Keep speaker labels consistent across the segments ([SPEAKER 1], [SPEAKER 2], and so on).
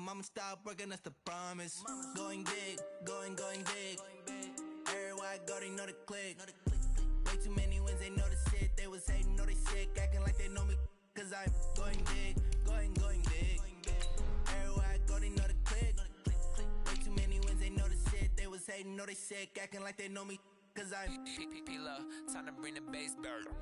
[SPEAKER 1] Mama stop working, that's the promise. Going big, going big. Everywhere I go, they know the click. Way too many wins, they know the shit. They was hating, know they sick, acting like they know me. Cause I'm going big, going big. Everywhere I go, they know the click. Way too many wins, they know the shit. They was hating, know they sick, acting like they know me. Cause I'm P-P-P-Love, time to bring the bass back.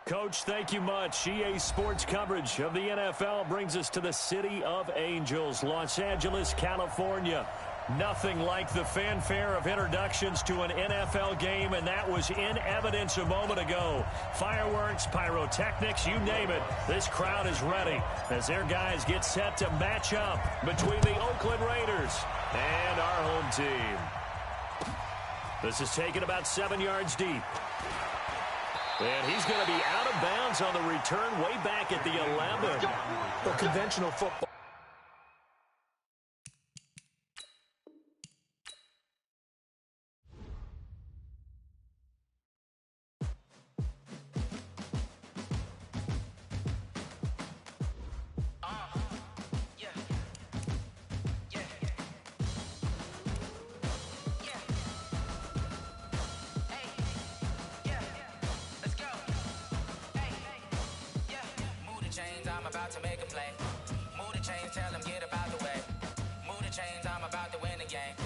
[SPEAKER 2] Coach, thank you much. EA Sports coverage of the NFL brings us to the City of Angels, Los Angeles, California. Nothing like the fanfare of introductions to an NFL game, and that was in evidence a moment ago. Fireworks, pyrotechnics, you name it. This crowd is ready as their guys get set to match up between the Oakland Raiders and our home team. This is taken about 7 yards deep. And he's going to be out of bounds on the return way back at the 11.
[SPEAKER 3] A conventional football.
[SPEAKER 4] I'm about to make a play. Move the chains, tell them get about the way. Move the chains, I'm about to win the game.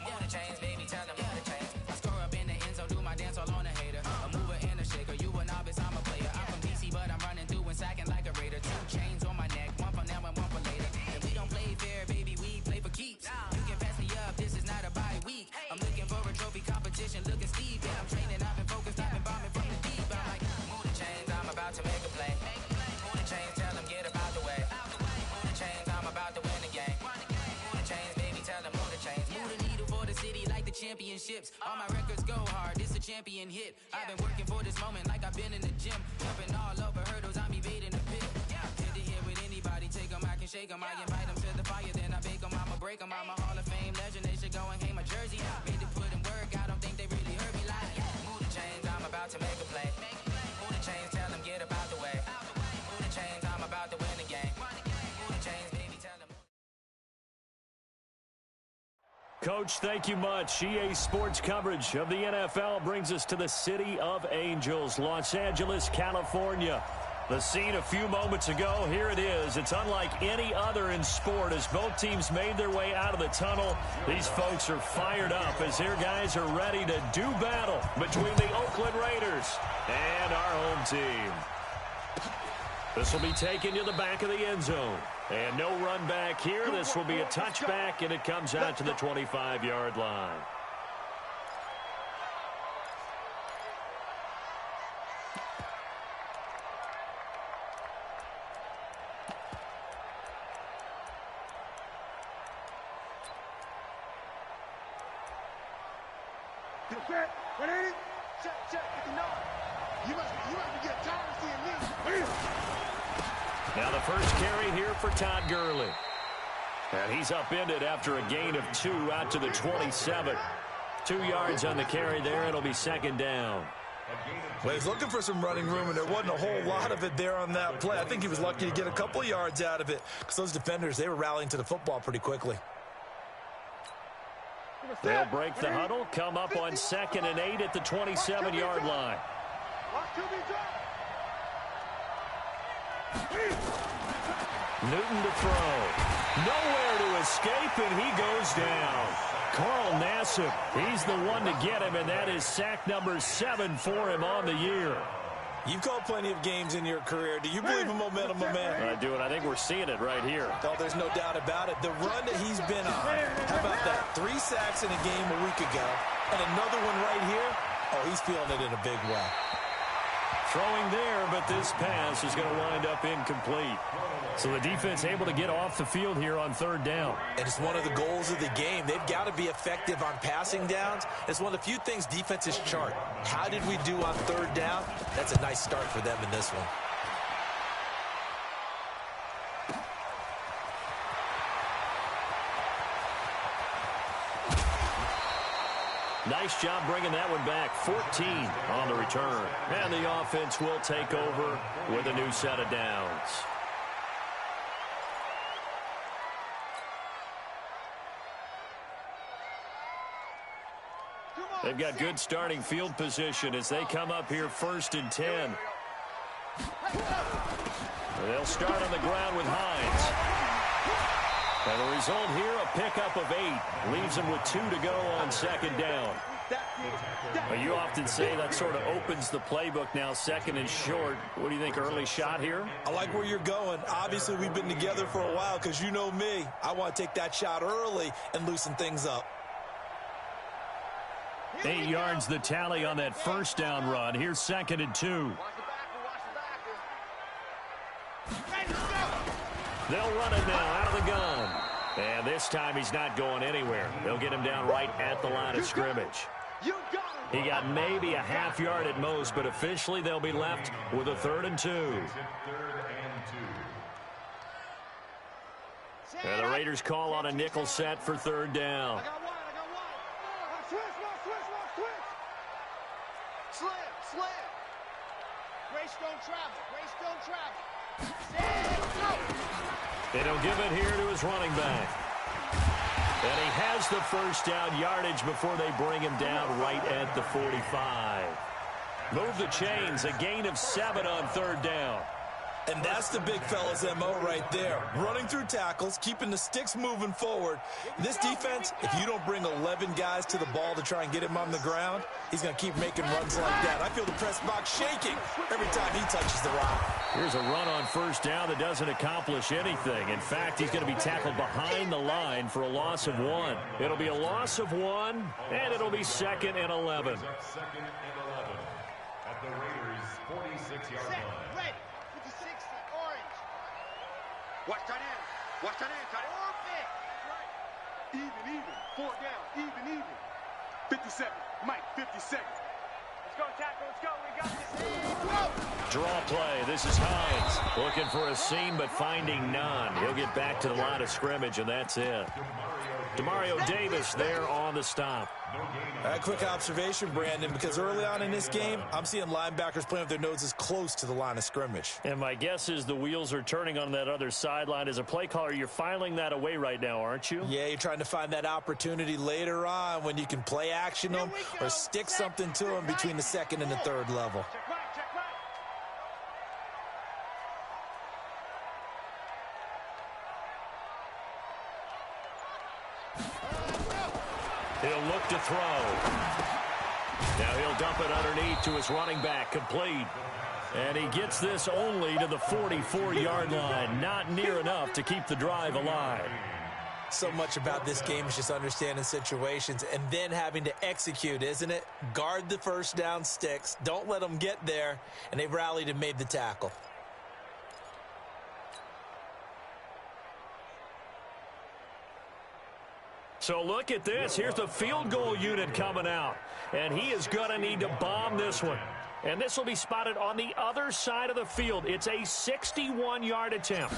[SPEAKER 4] Move the chains, baby, tell them move the chains. I score up in the end zone, do my dance all on a hater. A mover and a shaker, you a novice, I'm a player. I'm from DC, but I'm running through and sacking like a raider. 2 chains on my neck, one for now and one for later. And we don't play fair, baby, we play for keeps. You can pass me up, this is not a bye week. I'm looking for a trophy competition, looking steep. And I'm training, I've been focused, I've been bombing from the deep. I'm like, move the chains, I'm about to make a play. Move the chains, tell them get about the way. Move the chains, I'm about to win the game. Move the chains, baby, tell them move the chains. Move the needle for the city like the championships. All my records go hard, this a champion hit. I've been working for this moment like I've been in the gym. Jumping all over hurdles, I'm evading the pit. Head to head with anybody, take them, I can shake them. I invite them to the fire, then I bake them. I'ma break them, I'm a Hall of Fame legend. They should go and hang my jersey. Made to put in work, I don't think they really heard me like. Move the chains, I'm about to make a play. Move the chains, tell them get about the way. Move the chains, I'm about to win the game. Move the chains, baby, tell them.
[SPEAKER 2] Coach, thank you much. EA Sports coverage of the NFL brings us to the City of Angels, Los Angeles, California. The scene a few moments ago, here it is. It's unlike any other in sport as both teams made their way out of the tunnel. These folks are fired up as their guys are ready to do battle between the Oakland Raiders and our home team. This will be taken to the back of the end zone. And no run back here. This will be a touchback, and it comes out to the 25-yard line.
[SPEAKER 5] Set. What ain't it? Check. You must be getting tired of seeing me.
[SPEAKER 2] Now the first carry here for Todd Gurley. And he's upended after a gain of 2 out to the 27. 2 yards on the carry there. It'll be second down.
[SPEAKER 3] Well, he's looking for some running room, and there wasn't a whole lot of it there on that play. I think he was lucky to get a couple of yards out of it because those defenders, they were rallying to the football pretty quickly.
[SPEAKER 2] They'll break the huddle, come up on 2nd and 8 at the 27-yard line. Newton to throw. Nowhere to escape, and he goes down. Carl Nassib, he's the one to get him, and that is sack number 7 for him on the year.
[SPEAKER 3] You've called plenty of games in your career. Do you believe in momentum, my man?
[SPEAKER 2] I do, and I think we're seeing it right here.
[SPEAKER 3] Oh, there's no doubt about it. The run that he's been on, how about that? 3 sacks in a game a week ago, and another one right here. Oh, he's feeling it in a big way.
[SPEAKER 2] Throwing there, but this pass is going to wind up incomplete. So the defense able to get off the field here on third down.
[SPEAKER 3] And it's one of the goals of the game. They've got to be effective on passing downs. It's one of the few things defenses chart. How did we do on third down? That's a nice start for them in this one.
[SPEAKER 2] Nice job bringing that one back. 14 on the return. And the offense will take over with a new set of downs. They've got good starting field position as they come up here 1st and 10. They'll start on the ground with Hines. And the result here, a pickup of 8. Leaves them with 2 to go on 2nd down. But you often say that sort of opens the playbook now, 2nd and short. What do you think, early shot here?
[SPEAKER 3] I like where you're going. Obviously, we've been together for a while because you know me. I want to take that shot early and loosen things up.
[SPEAKER 2] 8 yards the tally on that 1st down run. Here's 2nd and 2. They'll run it now out of the gun. And this time he's not going anywhere. They'll get him down right at the line of scrimmage. He got maybe a half yard at most, but officially they'll be left with a 3rd and 2. And the Raiders call on a nickel set for 3rd down.
[SPEAKER 5] Grace don't travel. Grace don't travel.
[SPEAKER 2] They don't give it here to his running back. And he has the 1st down yardage before they bring him down right at the 45. Move the chains, a gain of 7 on 3rd down.
[SPEAKER 3] And that's the big fella's MO right there. Running through tackles, keeping the sticks moving forward. This defense, if you don't bring 11 guys to the ball to try and get him on the ground, he's going to keep making runs like that. I feel the press box shaking every time he touches the rock.
[SPEAKER 2] Here's a run on 1st down that doesn't accomplish anything. In fact, he's going to be tackled behind the line for a loss of 1. It'll be a loss of 1, and it'll be 2nd and 11.
[SPEAKER 6] 2nd and 11 at the Raiders' 46-yard line.
[SPEAKER 5] Watch tight end. Watch tight end. Tight end. Even. 4 down. Even. 57. Mike, 50 seconds. Let's go, tackle. Let's go. We got this.
[SPEAKER 2] Draw play. This is Hines. Looking for a seam, but finding none. He'll get back to the line of scrimmage, and that's it. Demario Davis there on the stop.
[SPEAKER 3] A quick observation, Brandon, because early on in this game, I'm seeing linebackers playing with their noses close to the line of scrimmage.
[SPEAKER 2] And my guess is the wheels are turning on that other sideline. As a play caller, you're filing that away right now, aren't you?
[SPEAKER 3] Yeah, you're trying to find that opportunity later on when you can play action them or stick something to them between the 2nd and the 3rd level.
[SPEAKER 2] He'll look to throw. Now he'll dump it underneath to his running back, complete. And he gets this only to the 44-yard line. Not near enough to keep the drive alive.
[SPEAKER 3] So much about this game is just understanding situations and then having to execute, isn't it? Guard the 1st down sticks. Don't let them get there. And they've rallied and made the tackle.
[SPEAKER 2] So look at this. Here's the field goal unit coming out. And he is going to need to bomb this one. And this will be spotted on the other side of the field. It's a 61-yard attempt.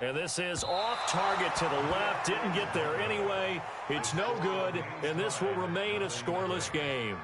[SPEAKER 2] And this is off target to the left. Didn't get there anyway. It's no good. And this will remain a scoreless game.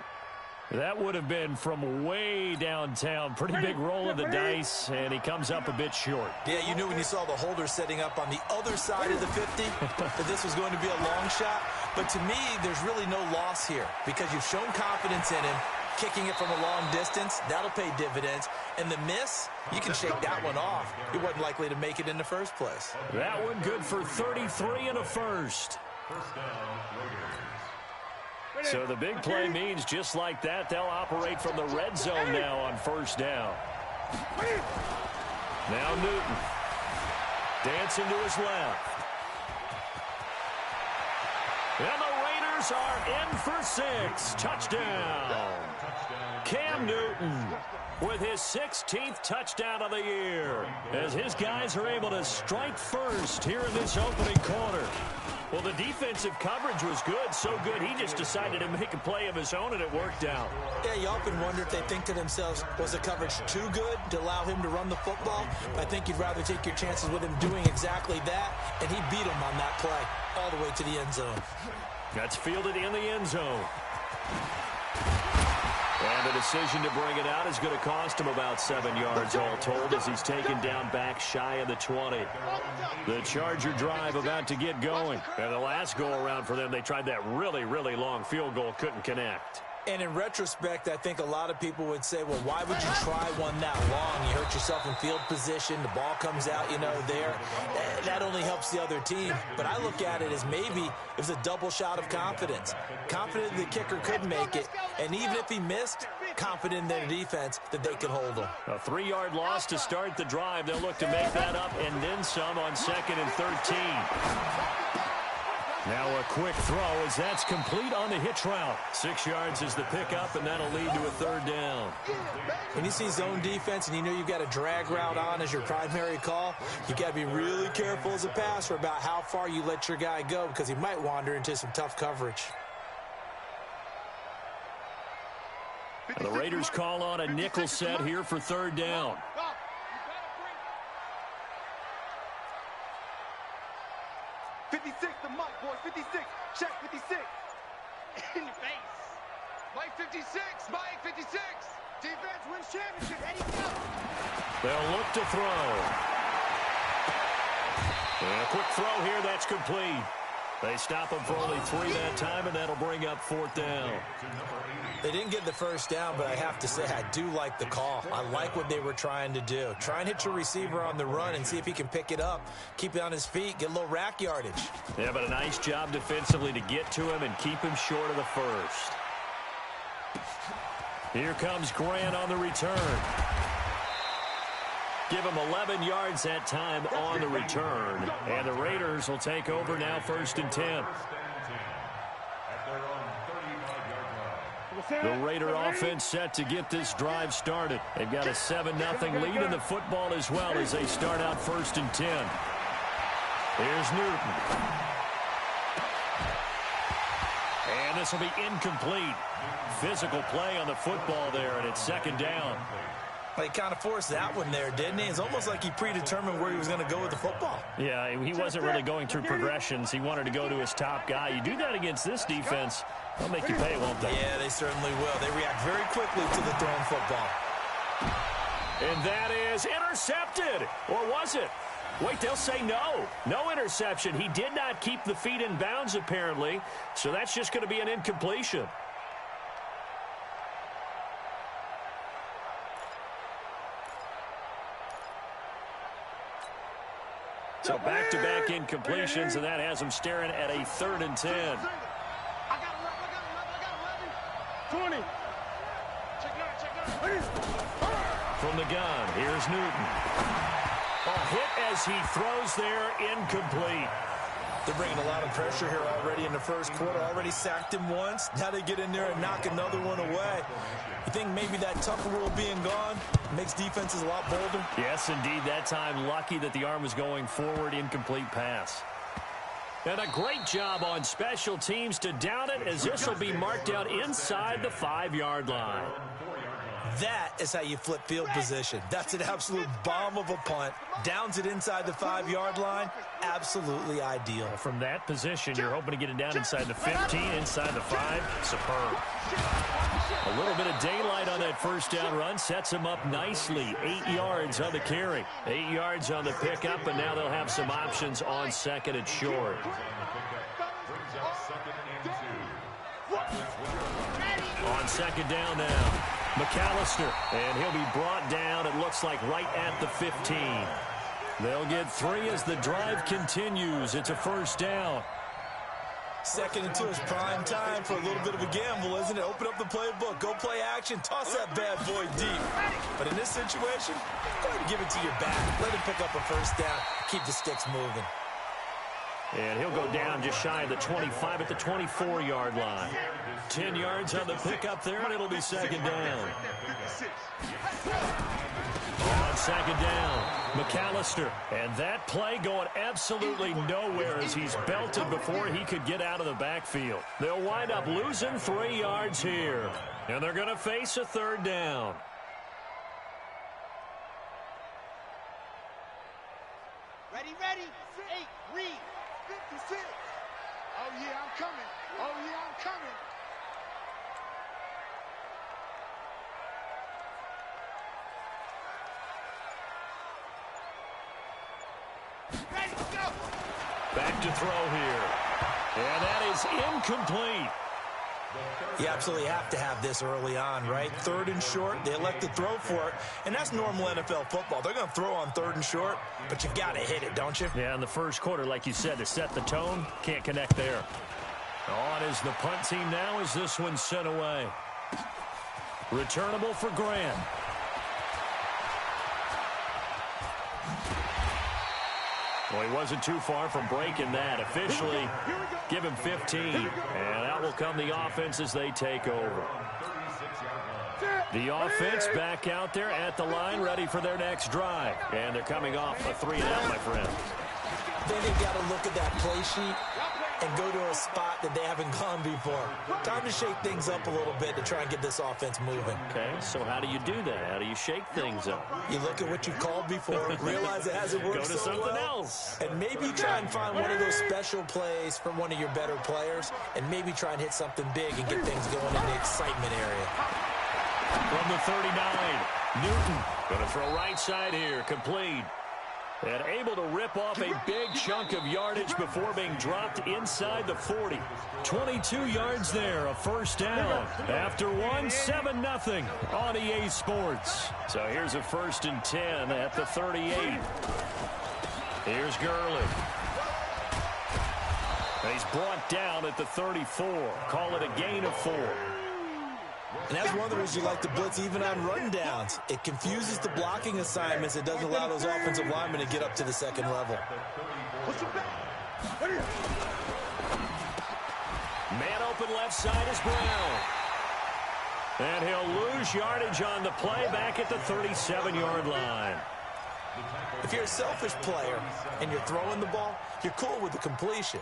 [SPEAKER 2] That would have been from way downtown. Pretty big roll of the dice, and he comes up a bit short.
[SPEAKER 3] Yeah, you knew when you saw the holder setting up on the other side of the 50 that this was going to be a long shot. But to me, there's really no loss here because you've shown confidence in him. Kicking it from a long distance, that'll pay dividends. And the miss, you can shake that one off. He wasn't likely to make it in the first place.
[SPEAKER 2] That one good for 33 and a first.
[SPEAKER 6] First down, Raiders.
[SPEAKER 2] So the big play means just like that, they'll operate from the red zone now on 1st down. Now Newton. Dancing to his left. And the Raiders Raiders are in for 6. Touchdown. Cam Newton with his 16th touchdown of the year as his guys are able to strike first here in this opening quarter. Well, the defensive coverage was good, so good he just decided to make a play of his own, and it worked out.
[SPEAKER 3] Yeah, you often wonder if they think to themselves, was the coverage too good to allow him to run the football? I think you'd rather take your chances with him doing exactly that, and he beat him on that play all the way to the end zone.
[SPEAKER 2] That's fielded in the end zone. And the decision to bring it out is going to cost him about 7 yards all told as he's taken down back shy of the 20. The Charger drive about to get going. And the last go-around for them, they tried that really, really long field goal, couldn't connect.
[SPEAKER 3] And in retrospect, I think a lot of people would say, well, why would you try one that long? You hurt yourself in field position. The ball comes out, there. That only helps the other team. But I look at it as maybe it was a double shot of confidence. Confident the kicker could make it. And even if he missed, confident in their defense that they could hold him.
[SPEAKER 2] A 3-yard loss to start the drive. They'll look to make that up and then some on 2nd and 13. Now a quick throw as that's complete on the hitch route. 6 yards is the pickup, and that'll lead to a 3rd down.
[SPEAKER 3] When you see zone defense and you know you've got a drag route on as your primary call, you got to be really careful as a passer about how far you let your guy go because he might wander into some tough coverage.
[SPEAKER 2] And the Raiders call on a nickel set here for 3rd down.
[SPEAKER 5] 56 to Mike, boys. 56. Check 56. In the face. Mike 56. Mike 56. Defense wins championship. Eddie go.
[SPEAKER 2] They'll look to throw. And a quick throw here. That's complete. They stop him for only 3 that time, and that'll bring up 4th down.
[SPEAKER 3] They didn't get the 1st down, but I have to say I do like the call. I like what they were trying to do. Try and hit your receiver on the run and see if he can pick it up. Keep it on his feet, get a little rack yardage.
[SPEAKER 2] Yeah, but a nice job defensively to get to him and keep him short of the 1st. Here comes Grant on the return. Give him 11 yards that time on the return. And the Raiders will take over now 1st and 10. The Raider offense set to get this drive started. They've got a 7-0 lead in the football as well as they start out 1st and 10. Here's Newton. And this will be incomplete. Physical play on the football there, and it's 2nd down.
[SPEAKER 3] He kind of forced that one there, didn't he? It's almost like he predetermined where he was going to go with the football.
[SPEAKER 2] Yeah, he wasn't really going through progressions. He wanted to go to his top guy. You do that against this defense, they'll make you pay, won't they?
[SPEAKER 3] Yeah, they certainly will. They react very quickly to the thrown football.
[SPEAKER 2] And that is intercepted. Or was it? Wait, they'll say no. No interception. He did not keep the feet in bounds, apparently. So that's just going to be an incompletion. So back-to-back incompletions, and that has them staring at a 3rd and 10.
[SPEAKER 5] I got 11. 20. Check.
[SPEAKER 2] From the gun, here's Newton. A hit as he throws there, incomplete.
[SPEAKER 3] They're bringing a lot of pressure here already in the 1st quarter. Already sacked him once. Now they get in there and knock another one away. You think maybe that tougher rule being gone makes defenses a lot bolder?
[SPEAKER 2] Yes, indeed. That time, lucky that the arm was going forward, incomplete pass. And a great job on special teams to down it as this will be marked out inside the 5-yard line.
[SPEAKER 3] That is how you flip field position. That's an absolute bomb of a punt. Downs it inside the 5-yard line. Absolutely ideal.
[SPEAKER 2] From that position, you're hoping to get it down inside the 15, inside the 5. Superb. A little bit of daylight on that 1st down run sets him up nicely. 8 yards on the carry. 8 yards on the pickup, and now they'll have some options on 2nd and short. On 2nd down now. McAllister, and he'll be brought down, it looks like, right at the 15. They'll get 3 as the drive continues. It's a 1st down.
[SPEAKER 3] 2nd and 2 is prime time for a little bit of a gamble, isn't it? Open up the playbook, go play action, toss that bad boy deep. But in this situation, go ahead and give it to your back. Let him pick up a 1st down, keep the sticks moving.
[SPEAKER 2] And he'll go down just shy of the 25 at the 24-yard line. 10 yards on the pickup there, and it'll be second down. On second down, McAllister. And that play going absolutely nowhere as he's belted before he could get out of the backfield. They'll wind up losing 3 yards here. And they're going to face a third down.
[SPEAKER 5] Ready, 8, read, 56. Oh, yeah, I'm coming. Oh, yeah, I'm coming. Ready, go.
[SPEAKER 2] Back to throw here. And that is incomplete.
[SPEAKER 3] You absolutely have to have this early on, right? 3rd and short, they elect to throw for it, and that's normal NFL football. They're going to throw on 3rd and short, but you've got to hit it, don't you?
[SPEAKER 2] Yeah, in the first quarter, like you said, to set the tone, can't connect there. On is the punt team now as this one's sent away. Returnable for Grant. Well, he wasn't too far from breaking that. Officially, give him 15. And out will come the offense as they take over. The offense back out there at the line, ready for their next drive. And they're coming off a 3-and-out, my friend.
[SPEAKER 3] Then they've got to look at that play sheet and go to a spot that they haven't gone before. Time to shake things up a little bit to try and get this offense moving.
[SPEAKER 2] Okay, so how do you do that? How do you shake things up?
[SPEAKER 3] You look at what you've called before, realize it hasn't worked
[SPEAKER 2] Go to
[SPEAKER 3] so
[SPEAKER 2] something
[SPEAKER 3] well,
[SPEAKER 2] else.
[SPEAKER 3] and maybe try and find one of those special plays from one of your better players, and maybe try and hit something big and get things going in the excitement area.
[SPEAKER 2] From the 39, Newton going to throw right side here, complete. And able to rip off a big chunk of yardage before being dropped inside the 40. 22 yards there, a first down. After one, 7-0 on EA Sports. So here's a 1st and 10 at the 38. Here's Gurley. And he's brought down at the 34. Call it a gain of 4.
[SPEAKER 3] And that's one of the reasons you like to blitz even on rundowns. It confuses the blocking assignments. It doesn't allow those offensive linemen to get up to the second level.
[SPEAKER 2] Man open left side is Brown. And he'll lose yardage on the play back at the 37-yard line.
[SPEAKER 3] If you're a selfish player and you're throwing the ball, you're cool with the completion.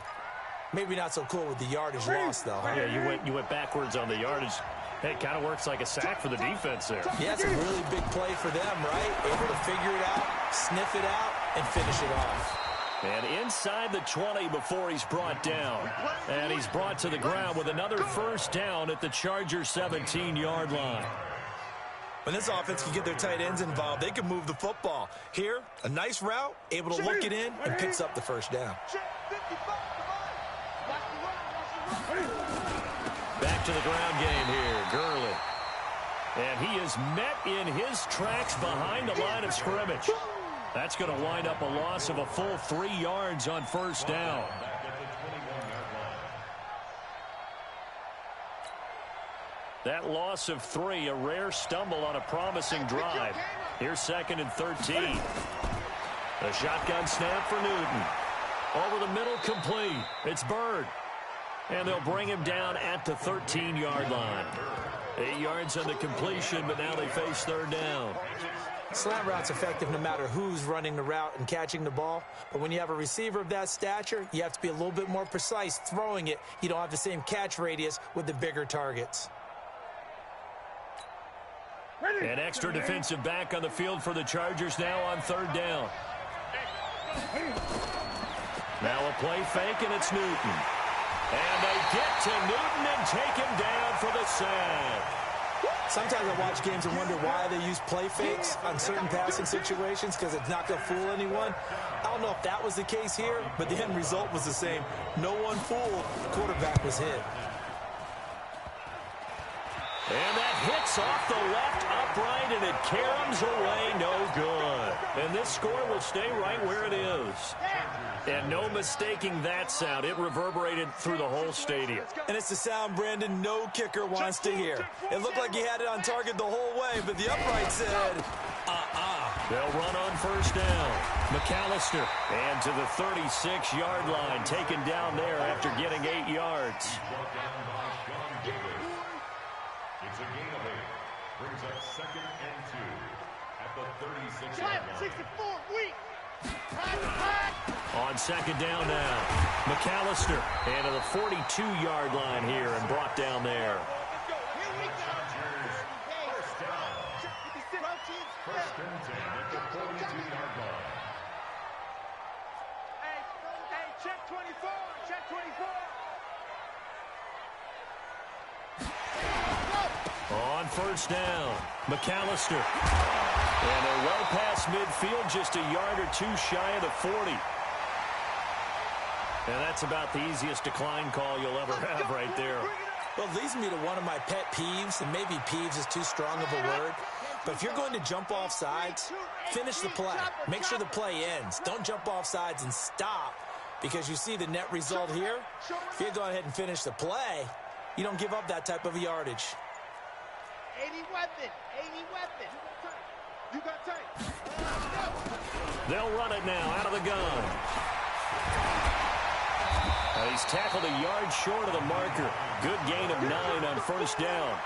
[SPEAKER 3] Maybe not so cool with the yardage loss, though.
[SPEAKER 2] Yeah, you went backwards on the yardage. Hey, it kind of works like a sack for the defense there.
[SPEAKER 3] Yeah, it's a really big play for them, right? Able to figure it out, sniff it out, and finish it off.
[SPEAKER 2] And inside the 20 before he's brought down. And he's brought to the ground with another first down at the Chargers' 17-yard line.
[SPEAKER 3] When this offense can get their tight ends involved, they can move the football. Here, a nice route, able to look it in, and picks up the first down.
[SPEAKER 2] Back to the ground game here, Gurley. And he is met in his tracks behind the line of scrimmage. That's going to wind up a loss of a full 3 yards on first down. That loss of 3, a rare stumble on a promising drive. Here's 2nd and 13. A shotgun snap for Newton. Over the middle, complete. It's Bird. And they'll bring him down at the 13-yard line. 8 yards on the completion, but now they face third down.
[SPEAKER 3] Slant route's effective no matter who's running the route and catching the ball. But when you have a receiver of that stature, you have to be a little bit more precise throwing it. You don't have the same catch radius with the bigger targets.
[SPEAKER 2] An extra defensive back on the field for the Chargers now on third down. Now a play fake, and it's Newton. And they get to Newton and take him down for the sack.
[SPEAKER 3] Sometimes I watch games and wonder why they use play fakes on certain passing situations because it's not going to fool anyone. I don't know if that was the case here, but the end result was the same. No one fooled. The quarterback was hit.
[SPEAKER 2] And that hits off the left upright, and it caroms away, no good. And this score will stay right where it is. And no mistaking that sound. It reverberated through the whole stadium.
[SPEAKER 3] And it's the sound Brandon no kicker wants to hear. It looked like he had it on target the whole way, but the upright said,
[SPEAKER 2] They'll run on first down. McAllister, and to the 36-yard line, taken down there after getting 8 yards.
[SPEAKER 6] It's a gain of 8. Brings up 2nd and 2 at the 36-yard line.
[SPEAKER 2] On second down now, McAllister, and to the 42-yard line here and brought down there.
[SPEAKER 6] First and 10 at the 42-yard line.
[SPEAKER 5] Hey, check 24. Check 24.
[SPEAKER 2] On first down, McAllister. And they're well past midfield, just a yard or two shy of the 40. And that's about the easiest decline call you'll ever have right there.
[SPEAKER 3] Well, it leads me to one of my pet peeves, and maybe peeves is too strong of a word. But if you're going to jump off sides, finish the play. Make sure the play ends. Don't jump off sides and stop, because you see the net result here. If you go ahead and finish the play, you don't give up that type of yardage.
[SPEAKER 5] 80 weapon. You got tape.
[SPEAKER 2] They'll run it now out of the gun. And he's tackled a yard short of the marker. Good gain of 9 on first down.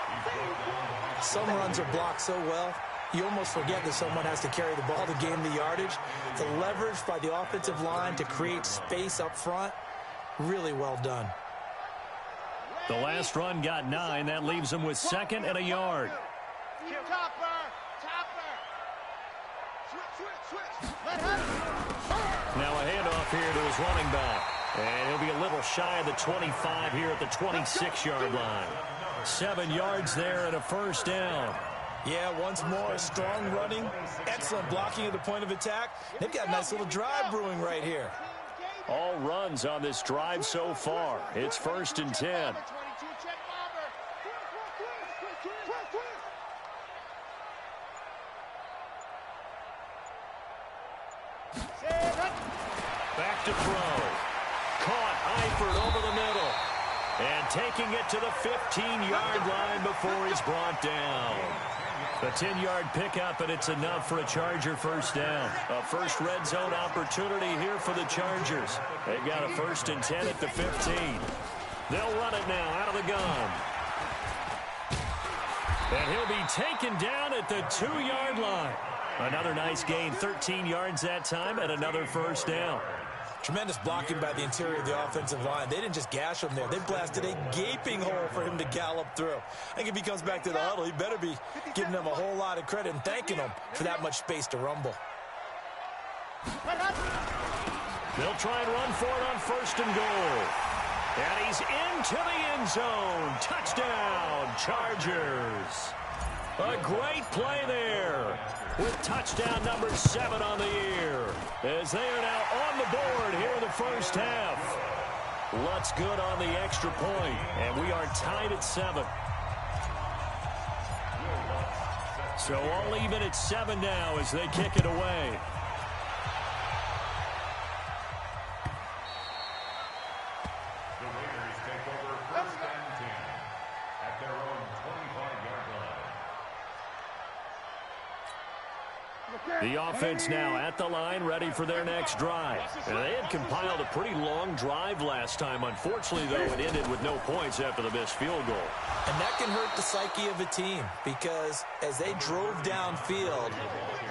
[SPEAKER 3] Some runs are blocked so well, you almost forget that someone has to carry the ball to gain the yardage. The leverage by the offensive line to create space up front, really well done.
[SPEAKER 2] The last run got 9. That leaves him with 2nd and a yard.
[SPEAKER 5] Topper. Switch.
[SPEAKER 2] Now a handoff here to his running back. And he'll be a little shy of the 25 here at the 26-yard line. 7 yards there and a first down.
[SPEAKER 3] Yeah, once more, strong running, excellent blocking at the point of attack. They've got a nice little drive brewing right here.
[SPEAKER 2] All runs on this drive so far. It's 1st and 10. Back to throw. Caught Eifert over the middle. And taking it to the 15-yard line before he's brought down. The 10-yard pickup, and it's enough for a Charger first down. A first red zone opportunity here for the Chargers. They've got a 1st and 10 at the 15. They'll run it now out of the gun. And he'll be taken down at the 2-yard line. Another nice gain, 13 yards that time, and another first down.
[SPEAKER 3] Tremendous blocking by the interior of the offensive line. They didn't just gash him there. They blasted a gaping hole for him to gallop through. I think if he comes back to the huddle, he better be giving them a whole lot of credit and thanking them for that much space to rumble.
[SPEAKER 2] They'll try and run for it on 1st and goal. And he's into the end zone. Touchdown, Chargers. A great play there with touchdown number 7 on the year, as they are now on the board here in the first half. Lutz good on the extra point, and we are tied at 7. So all even at 7 now as they kick it away.
[SPEAKER 6] The Raiders take over 1st and 10 at their own 25-yard line.
[SPEAKER 2] The offense now at the line, ready for their next drive. And they had compiled a pretty long drive last time. Unfortunately, though, it ended with no points after the missed field goal.
[SPEAKER 3] And that can hurt the psyche of a team, because as they drove downfield,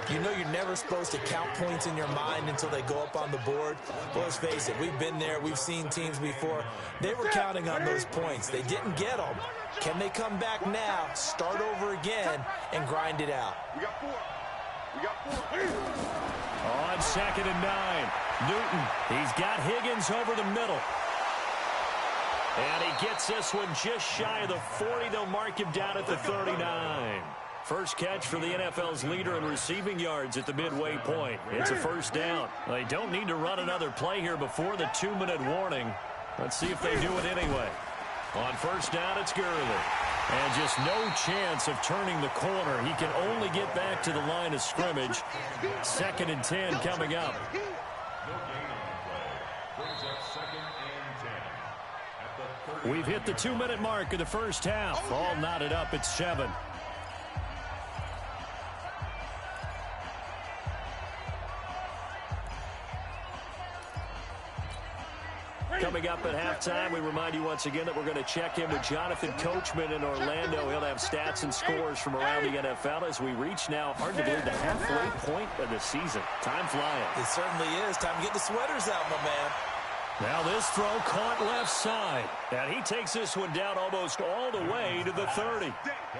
[SPEAKER 3] you know you're never supposed to count points in your mind until they go up on the board. Well, let's face it, we've been there. We've seen teams before. They were counting on those points. They didn't get them. Can they come back now, start over again, and grind it out?
[SPEAKER 5] We got 4.
[SPEAKER 2] On 2nd and 9, Newton, he's got Higgins over the middle. And he gets this one just shy of the 40. They'll mark him down at the 39. First catch for the NFL's leader in receiving yards at the midway point. It's a first down. They don't need to run another play here before the 2-minute warning. Let's see if they do it anyway. On first down, it's Gurley. And just no chance of turning the corner. He can only get back to the line of scrimmage. 2nd and 10 coming up.
[SPEAKER 6] No gain on the play. Brings up 2nd and 10 at the 30.
[SPEAKER 2] We've hit the 2-minute mark of the first half. All knotted up at 7. Coming up at halftime, we remind you once again that we're going to check in with Jonathan Coachman in Orlando. He'll have stats and scores from around the NFL as we reach now, hard to believe, the halfway point of the season. Time flying.
[SPEAKER 3] It certainly is. Time to get the sweaters out, my man.
[SPEAKER 2] Now this throw caught left side. And he takes this one down almost all the way to the 30.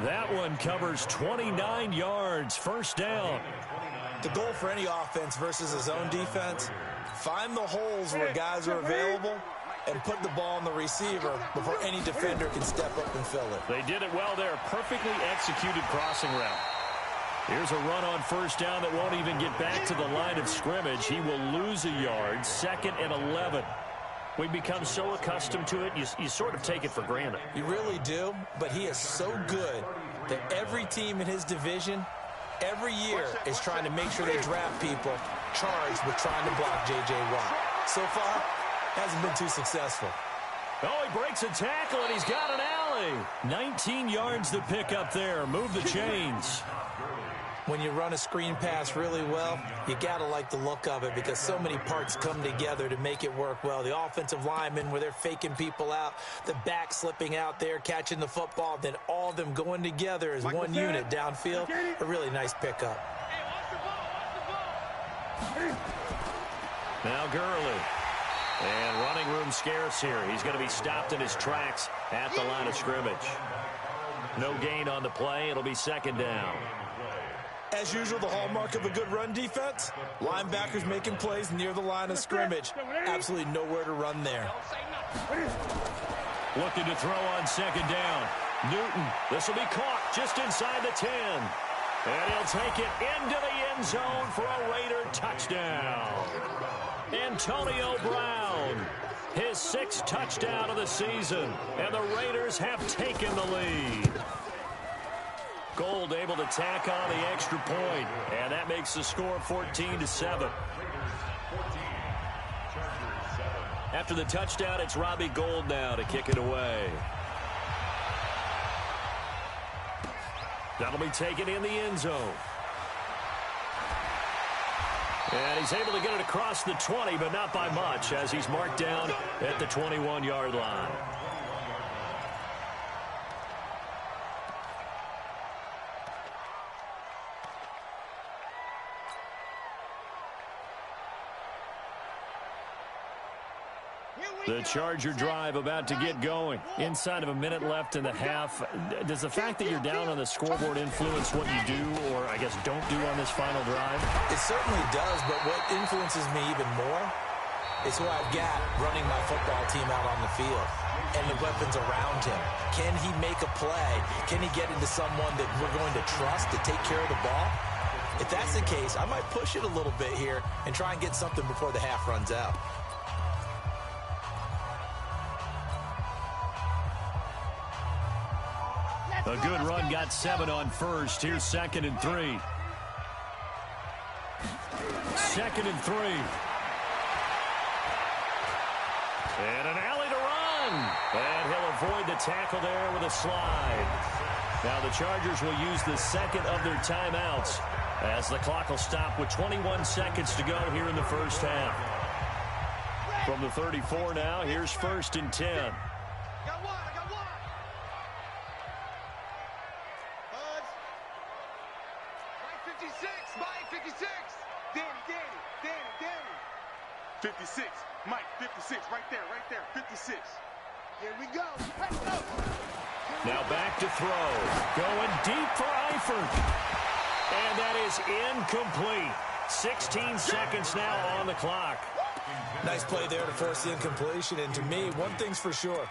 [SPEAKER 2] That one covers 29 yards. First down.
[SPEAKER 3] The goal for any offense versus a zone defense, find the holes where guys are available and put the ball on the receiver before any defender can step up and fill it.
[SPEAKER 2] They did it well there. Perfectly executed crossing route. Here's a run on first down that won't even get back to the line of scrimmage. He will lose a yard. 2nd and 11. We've become so accustomed to it, you sort of take it for granted.
[SPEAKER 3] You really do, but he is so good that every team in his division every year is trying to make sure they draft people charged with trying to block J.J. Watt. So far, hasn't been too successful.
[SPEAKER 2] Oh, he breaks a tackle, and he's got an alley. 19 yards to pick up there. Move the chains.
[SPEAKER 3] When you run a screen pass really well, you got to like the look of it because so many parts come together to make it work well. The offensive linemen, where they're faking people out, the back slipping out there, catching the football, then all of them going together as one unit downfield. A really nice pickup.
[SPEAKER 2] Now Gurley. And running room scarce here. He's going to be stopped in his tracks at the line of scrimmage. No gain on the play. It'll be 2nd down.
[SPEAKER 3] As usual, the hallmark of a good run defense, linebackers making plays near the line of scrimmage. Absolutely nowhere to run there.
[SPEAKER 2] Looking to throw on 2nd down. Newton, this will be caught just inside the 10. And he'll take it into the end zone for a Raider touchdown. Antonio Brown, his 6th touchdown of the season. And the Raiders have taken the lead. Gold able to tack on the extra point, and that makes the score 14-7. After the touchdown, it's Robbie Gould now to kick it away. That'll be taken in the end zone. And he's able to get it across the 20, but not by much, as he's marked down at the 21-yard line. The Charger drive about to get going. Inside of a minute left in the half. Does the fact that you're down on the scoreboard influence what you do, or I guess don't do on this final drive?
[SPEAKER 3] It certainly does, but what influences me even more is who I've got running my football team out on the field and the weapons around him. Can he make a play? Can he get into someone that we're going to trust to take care of the ball? If that's the case, I might push it a little bit here and try and get something before the half runs out.
[SPEAKER 2] A good run, got 7 on first. Here's 2nd and 3. 2nd and 3. And an alley to run. And he'll avoid the tackle there with a slide. Now the Chargers will use the 2nd of their timeouts as the clock will stop with 21 seconds to go here in the first half. From the 34 now, here's 1st and 10.
[SPEAKER 5] Mike, 56, right there, 56. Here we go.
[SPEAKER 2] Now back to throw. Going deep for Eifert. And that is incomplete. 16 seconds now on the clock.
[SPEAKER 3] Nice play there to force the incompletion. And to me, one thing's for sure.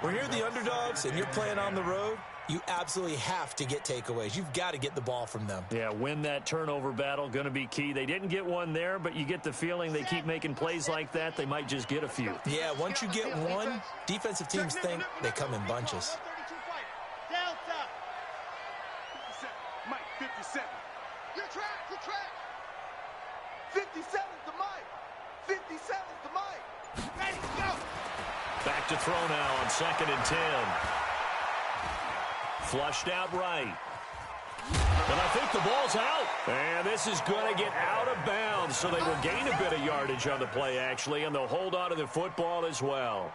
[SPEAKER 3] When you're the underdogs and you're playing on the road, you absolutely have to get takeaways. You've got to get the ball from them.
[SPEAKER 2] Yeah, win that turnover battle, going to be key. They didn't get one there, but you get the feeling they keep making plays like that, they might just get a few.
[SPEAKER 3] Yeah, once you get one, defensive teams think they come in bunches.
[SPEAKER 5] Delta. 57, Mike, 57. Your track. 57's the Mike. 57's the Mike. Ready, go.
[SPEAKER 2] Back to throw now on 2nd and 10. Flushed out right. And I think the ball's out. And this is going to get out of bounds, so they will gain a bit of yardage on the play, actually, and they'll hold on to the football as well.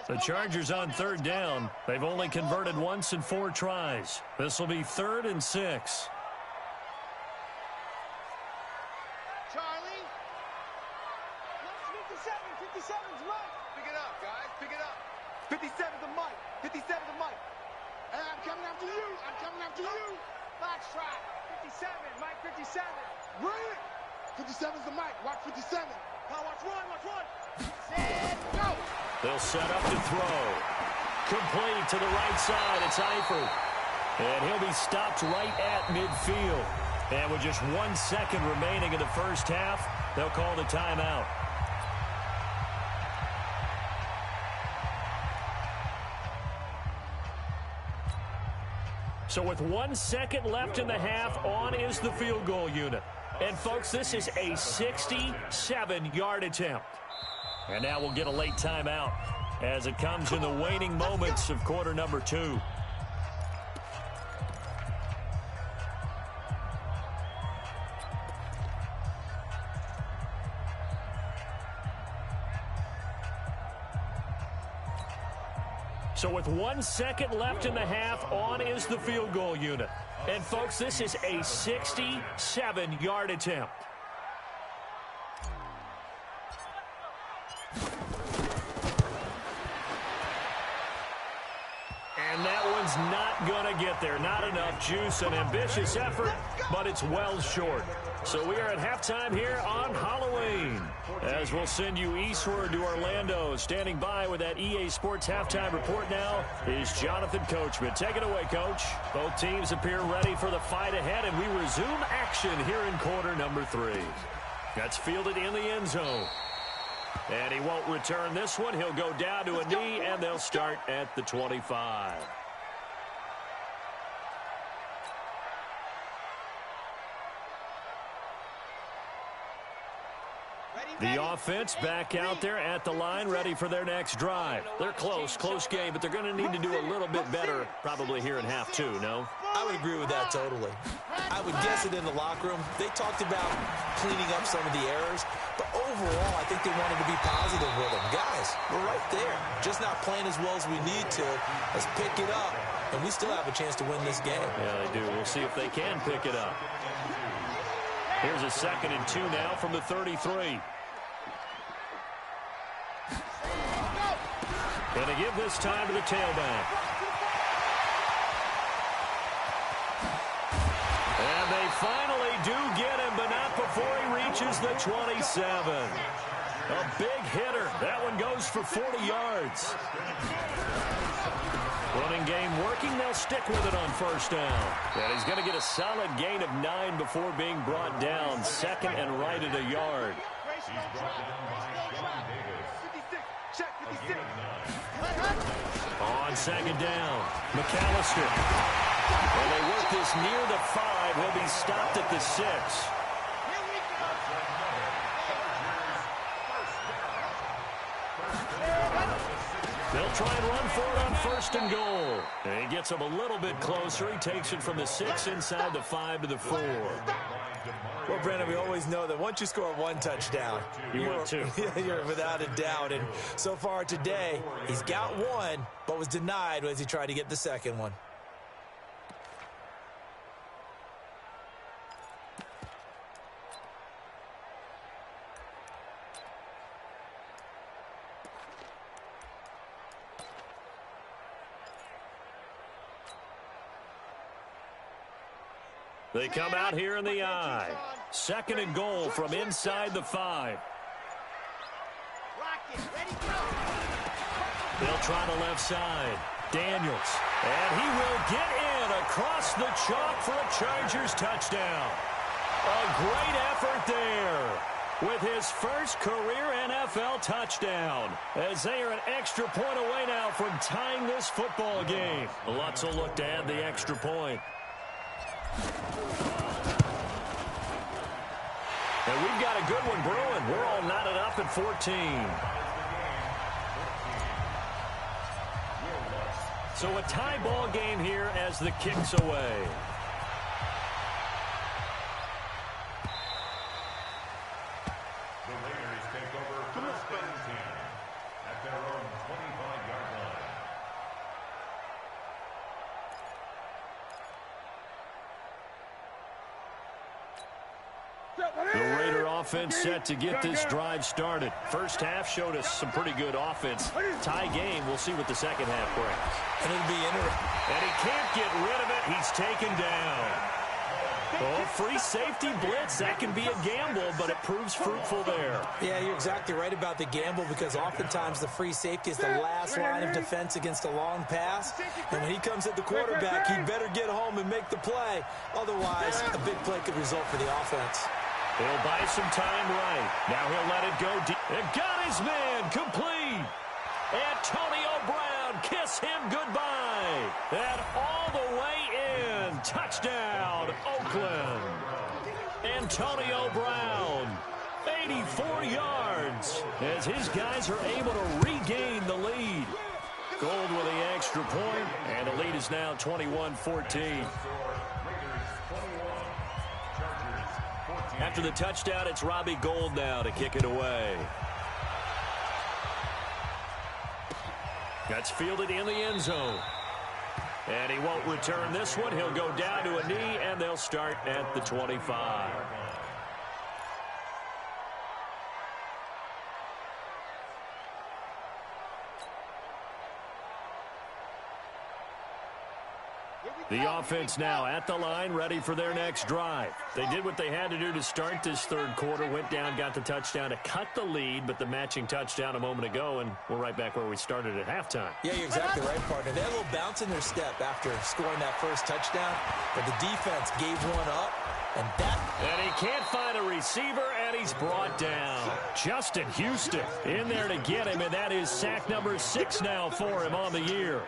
[SPEAKER 2] The Chargers on third down. They've only converted once in 4 tries. This will be 3rd and 6.
[SPEAKER 5] Charlie. 57's Mike. Pick it up, guys. Pick it up. 57's a Mike. 57's a Mike. Hey, I'm coming after you. I'm coming after you. Box track. 57. Mike 57. Brilliant. 57's the Mike. Watch 57. Now watch one. Watch one. Set. Go.
[SPEAKER 2] They'll set up to throw. Complete to the right side. It's Eifert. And he'll be stopped right at midfield. And with just 1 second remaining in the first half, they'll call the timeout. So with 1 second left in the half, on is the field goal unit. And folks, this is a 67-yard attempt. And now we'll get a late timeout as it comes in the waning moments of quarter number 2. So with 1 second left in the half, on is the field goal unit. And folks, this is a 67-yard attempt. And that one's not going to get there. Not enough juice. An ambitious effort, but it's well short. So we are at halftime here on Halloween, as we'll send you eastward to Orlando. Standing by with that EA Sports halftime report now is Jonathan Coachman. Take it away, Coach. Both teams appear ready for the fight ahead, and we resume action here in quarter number 3. That's fielded in the end zone. And he won't return this one. He'll go down to a knee, and they'll start at the 25. The offense back out there at the line, ready for their next drive. They're close game, but they're going to need to do a little bit better probably here in half 2, no?
[SPEAKER 3] I would agree with that totally. I would guess it in the locker room. They talked about cleaning up some of the errors, but overall, I think they wanted to be positive with them. Guys, we're right there. Just not playing as well as we need to. Let's pick it up, and we still have a chance to win this game.
[SPEAKER 2] Yeah, they do. We'll see if they can pick it up. Here's a 2nd and 2 now from the 33. Going to give this time to the tailback. And they finally do get him, but not before he reaches the 27. A big hitter. That one goes for 40 yards. Running game working. They'll stick with it on first down. And he's going to get a solid gain of 9 before being brought down. 2nd and right at a yard.
[SPEAKER 6] He's brought down by John Davis.
[SPEAKER 5] 56. Check 56.
[SPEAKER 2] On 2nd down, McAllister. And they work this near the 5. He'll be stopped at the 6. They'll try and run for it on 1st and goal. And he gets him a little bit closer. He takes it from the 6 inside the 5 to the 4.
[SPEAKER 3] Well, Brandon, we always know that once you score 1 touchdown,
[SPEAKER 2] you're 2.
[SPEAKER 3] You're without a doubt. And so far today, he's got 1, but was denied as he tried to get the 2nd one.
[SPEAKER 2] They come out here in the I. 2nd and goal from inside the 5. They'll try the left side. Daniels. And he will get in across the chalk for a Chargers touchdown. A great effort there with his first career NFL touchdown, as they are an extra point away now from tying this football game. Lutz will look to add the extra point. And we've got a good one brewing. We're all knotted up at 14. So a tie ball game here as the kick's away.
[SPEAKER 6] The Raiders take over first and 10 at their own 25-yard line.
[SPEAKER 2] The Raider offense set to get this drive started. First half showed us some pretty good offense. Tie game. We'll see what the second half brings.
[SPEAKER 3] And it'll be interesting.
[SPEAKER 2] And he can't get rid of it. He's taken down. Oh, free safety blitz. That can be a gamble, but it proves fruitful there.
[SPEAKER 3] Yeah, you're exactly right about the gamble because oftentimes the free safety is the last line of defense against a long pass. And when he comes at the quarterback, he better get home and make the play. Otherwise, a big play could result for the offense.
[SPEAKER 2] He'll buy some time right. Now he'll let it go deep. And got his man complete. Antonio Brown, kiss him goodbye. And all the way in. Touchdown, Oakland. Antonio Brown, 84 yards as his guys are able to regain the lead. Gold with the extra point, and the lead is now 21-14. After the touchdown, it's Robbie Gould now to kick it away. That's fielded in the end zone. And he won't return this one. He'll go down to a knee, and they'll start at the 25. The offense now at the line, ready for their next drive. They did what they had to do to start this third quarter, went down, got the touchdown to cut the lead, but the matching touchdown a moment ago, and we're right back where we started at halftime.
[SPEAKER 3] Yeah, you're exactly right, partner. They had a little bounce in their step after scoring that first touchdown, but the defense gave one up, and
[SPEAKER 2] he can't find a receiver, and he's brought down. Justin Houston in there to get him, and that is sack number 6 now for him on the year.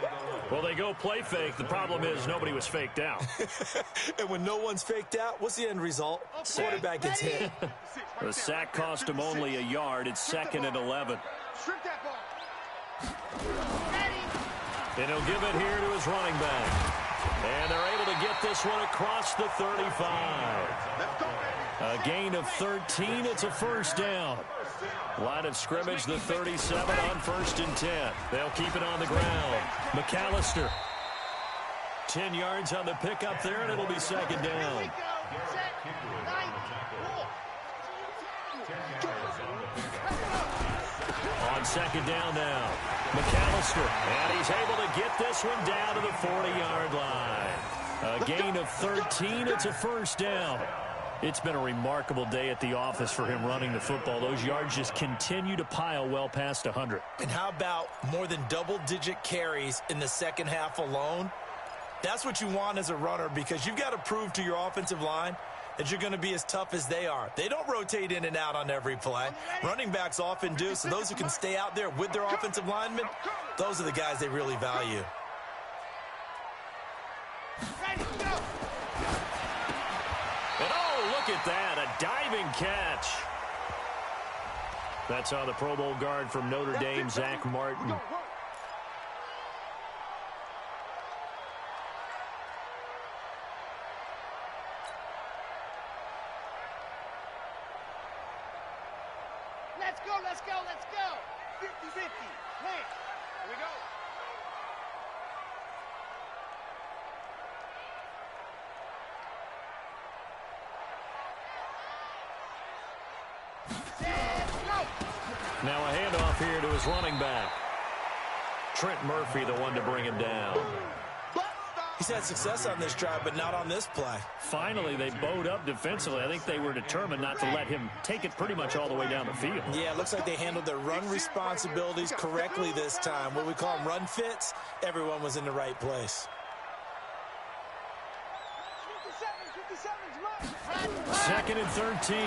[SPEAKER 2] Well, they go play fake. The problem is nobody was faked out.
[SPEAKER 3] And when no one's faked out, what's the end result? Quarterback gets hit.
[SPEAKER 2] The sack cost him only a yard. It's 2nd and 11. And he'll give it here to his running back. And they're able to get this one across the 35. A gain of 13. It's a first down. Line of scrimmage, the 37 on 1st and 10. They'll keep it on the ground. McAllister. 10 yards on the pickup there, and it'll be 2nd down. On 2nd down now. McAllister. And he's able to get this one down to the 40-yard line. A gain of 13. It's a first down. It's been a remarkable day at the office for him running the football. Those yards just continue to pile well past 100.
[SPEAKER 3] And how about more than double-digit carries in the second half alone? That's what you want as a runner because you've got to prove to your offensive line that you're going to be as tough as they are. They don't rotate in and out on every play. Running backs often do, so those who can stay out there with their offensive linemen, those are the guys they really value.
[SPEAKER 2] Look at that, a diving catch. That's on the Pro Bowl guard from Notre Dame, Zach Martin.
[SPEAKER 5] Let's go, let's go, let's go. 50-50. Hey, here we go.
[SPEAKER 2] Now a handoff here to his running back. Trent Murphy, the one to bring him down.
[SPEAKER 3] He's had success on this drive, but not on this play.
[SPEAKER 2] Finally, they bowed up defensively. I think they were determined not to let him take it pretty much all the way down the field.
[SPEAKER 3] Yeah, it looks like they handled their run responsibilities correctly this time. What we call them run fits, everyone was in the right place.
[SPEAKER 2] 2nd and 13.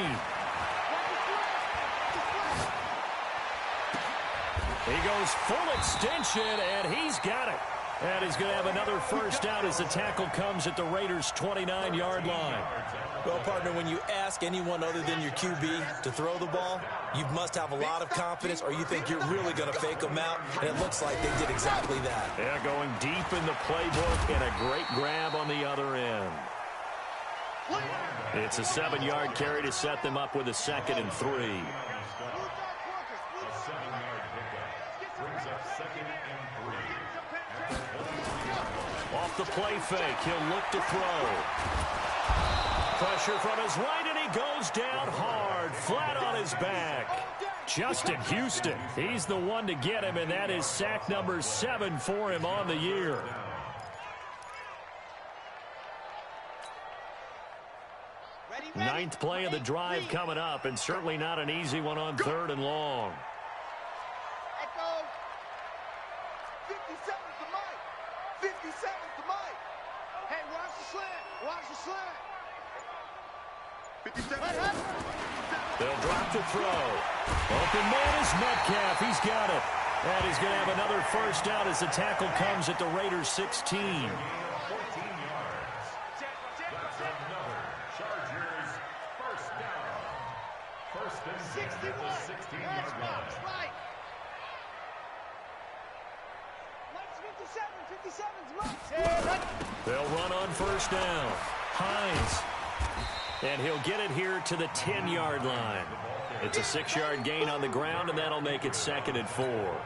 [SPEAKER 2] He goes full extension, and he's got it. And he's going to have another first down as the tackle comes at the Raiders' 29-yard line.
[SPEAKER 3] Well, partner, when you ask anyone other than your QB to throw the ball, you must have a lot of confidence, or you think you're really going to fake them out, and it looks like they did exactly that.
[SPEAKER 2] Yeah, going deep in the playbook and a great grab on the other end. It's a 7-yard carry to set them up with a 2nd and 3.
[SPEAKER 6] A 7-yard pickup brings up 2nd and 3.
[SPEAKER 2] Off the play fake, he'll look to throw. Pressure from his right, and he goes down hard, flat on his back. Justin Houston, he's the one to get him, and that is sack number 7 for him on the year. Ninth play of the drive coming up, and certainly not an easy one on 3rd and long.
[SPEAKER 5] 57's the mic. 57's the mic. Hey, watch the slant. Watch the slant. 57.
[SPEAKER 2] They'll drop to throw. Open man is Metcalf. He's got it. And he's going to have another first down as the tackle comes at the Raiders' 16.
[SPEAKER 6] 14 yards. That's another Chargers first down. First and 10 at the 16-yard line.
[SPEAKER 5] Right. 57's mic.
[SPEAKER 2] They'll run on first down. Hines. And he'll get it here to the 10-yard line. It's a 6-yard gain on the ground, and that'll make it 2nd and 4.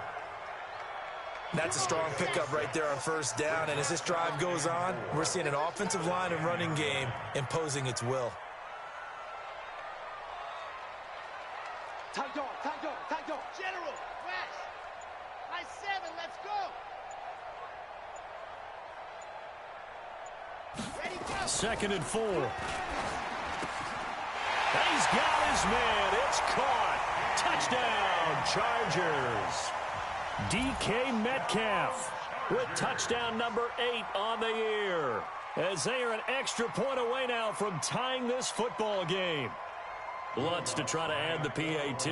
[SPEAKER 3] That's a strong pickup right there on first down, and as this drive goes on, we're seeing an offensive line and running game imposing its will.
[SPEAKER 5] Tight dog, tight dog, tight dog. General, West. High 7, let's go. Ready, go.
[SPEAKER 2] 2nd and 4. He's got his man. It's caught. Touchdown, Chargers. DK Metcalf with touchdown number 8 on the year, as they are an extra point away now from tying this football game. Lutz to try to add the PAT.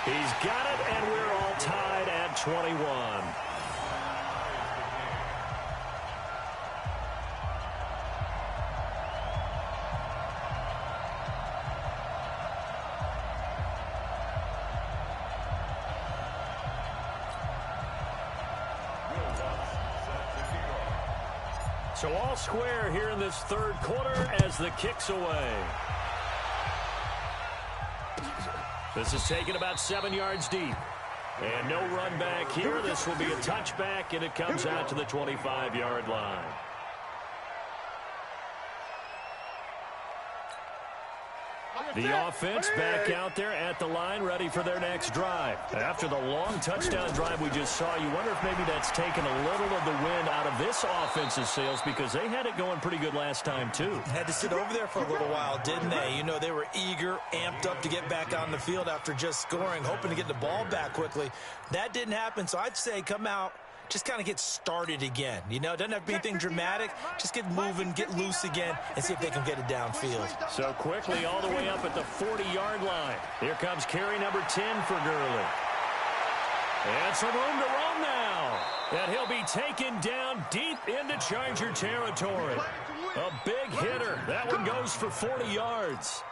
[SPEAKER 2] He's got it, and we're all tied at 21. So all square here in this 3rd quarter as the kick's away. This is taken about 7 yards deep. And no run back here. This will be a touchback, and it comes out to the 25-yard line. The offense back out there at the line, ready for their next drive. After the long touchdown drive we just saw, you wonder if maybe that's taken a little of the wind out of this offense's sails, because they had it going pretty good last time, too.
[SPEAKER 3] Had to sit over there for a little while, didn't they? You know, they were eager, amped up to get back on the field after just scoring, hoping to get the ball back quickly. That didn't happen, so I'd say come out, just kind of get started again. You know, it doesn't have to be anything dramatic. Just get moving, get loose again, and see if they can get it downfield.
[SPEAKER 2] So quickly all the way up at the 40-yard line. Here comes carry number 10 for Gurley. And some room to run now. And he'll be taken down deep into Charger territory. A big hitter. That one goes for 40 yards.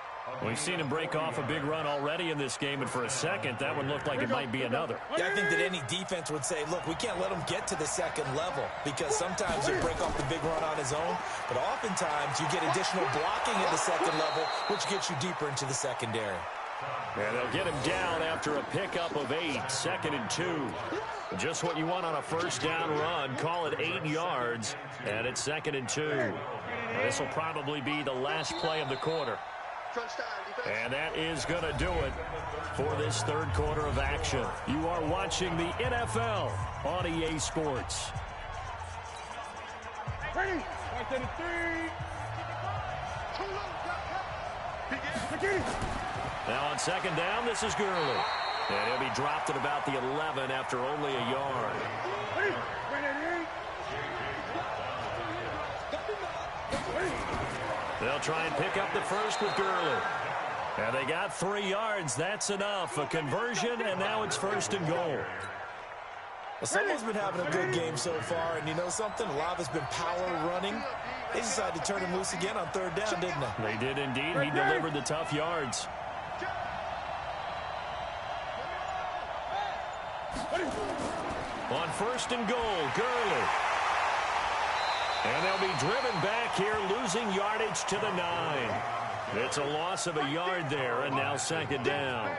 [SPEAKER 2] We've seen him break off a big run already in this game, and for a second, that one looked like it might be another.
[SPEAKER 3] Yeah, I think that any defense would say, look, we can't let him get to the 2nd level, because sometimes he'll break off the big run on his own, but oftentimes you get additional blocking at the 2nd level, which gets you deeper into the secondary.
[SPEAKER 2] And they'll get him down after a pickup of 8, 2nd and 2. Just what you want on a first down run. Call it 8 yards, and it's 2nd and 2. This will probably be the last play of the quarter. And that is going to do it for this 3rd quarter of action. You are watching the NFL on EA Sports.
[SPEAKER 5] Ready? 3.
[SPEAKER 2] Now on 2nd down, this is Gurley. And he'll be dropped at about the 11 after only a yard. They'll try and pick up the first with Gurley. And they got 3 yards. That's enough. A conversion, and now it's 1st and goal.
[SPEAKER 3] Well, someone's been having a good game so far, and you know something? A lot of it's been power running. They decided to turn him loose again on third down, didn't they?
[SPEAKER 2] They did indeed. He delivered the tough yards. On first and goal, Gurley. And they'll be driven back here, losing yardage to the 9. It's a loss of a yard there, and now second down.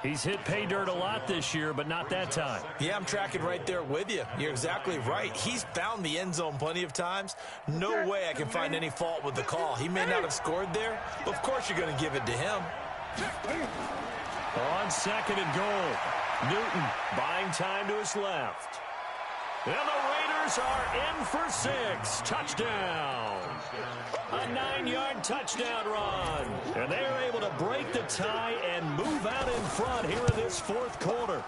[SPEAKER 2] He's hit pay dirt a lot this year, but not that time.
[SPEAKER 3] Yeah, I'm tracking right there with you. You're exactly right. He's found the end zone plenty of times. No way I can find any fault with the call. He may not have scored there, but of course you're going to give it to him.
[SPEAKER 2] On second and goal, Newton buying time to his left. And the Raiders are in for 6. Touchdown. A 9-yard touchdown run. And they are able to break the tie and move out in front here in this fourth quarter.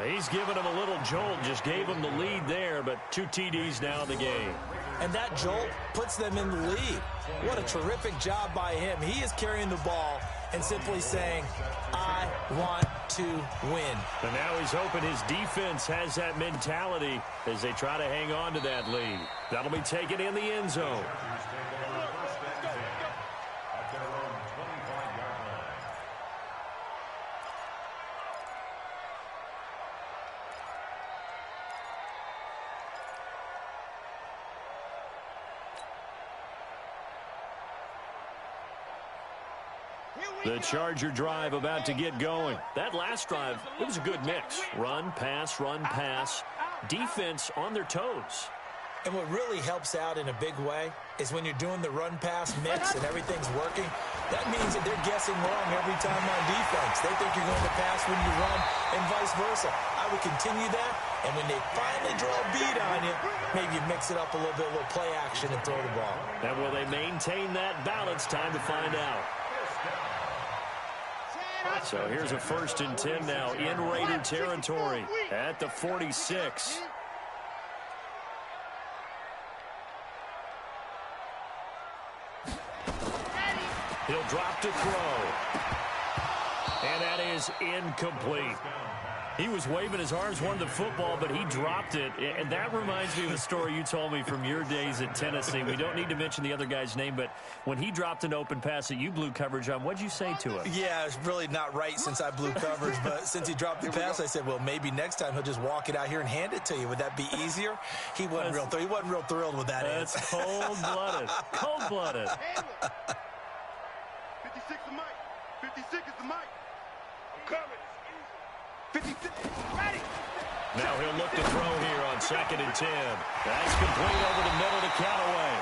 [SPEAKER 2] He's given them a little jolt, just gave them the lead there, but 2 TDs now in the game.
[SPEAKER 3] And that jolt puts them in the lead. What a terrific job by him. He is carrying the ball and simply saying, I want to win.
[SPEAKER 2] And now he's hoping his defense has that mentality as they try to hang on to that lead. That'll be taken in the end zone. The Charger drive about to get going. That last drive, it was a good mix. Run, pass, defense on their toes.
[SPEAKER 3] And what really helps out in a big way is when you're doing the run-pass mix and everything's working, that means that they're guessing wrong every time on defense. They think you're going to pass when you run and vice versa. I would continue that, and when they finally draw a beat on you, maybe you mix it up a little bit, a little play action and throw the ball.
[SPEAKER 2] And will they maintain that balance? Time to find out. So here's a 1st and 10 now in Raider territory at the 46. He'll drop to throw. And that is incomplete. He was waving his arms, wanted the football, but he dropped it. And that reminds me of a story you told me from your days at Tennessee. We don't need to mention the other guy's name, but when he dropped an open pass that you blew coverage on, what'd you say to him?
[SPEAKER 3] Yeah, it's really not right since I blew coverage, but since he dropped the pass, I said, well, maybe next time he'll just walk it out here and hand it to you. Would that be easier? He wasn't real thrilled with that.
[SPEAKER 2] That's cold-blooded. Cold-blooded.
[SPEAKER 5] 56 the mic. 56 is the mic. I'm coming. 56. Ready.
[SPEAKER 2] Now he'll look to throw here on 2nd and 10. That's complete over the middle to Callaway.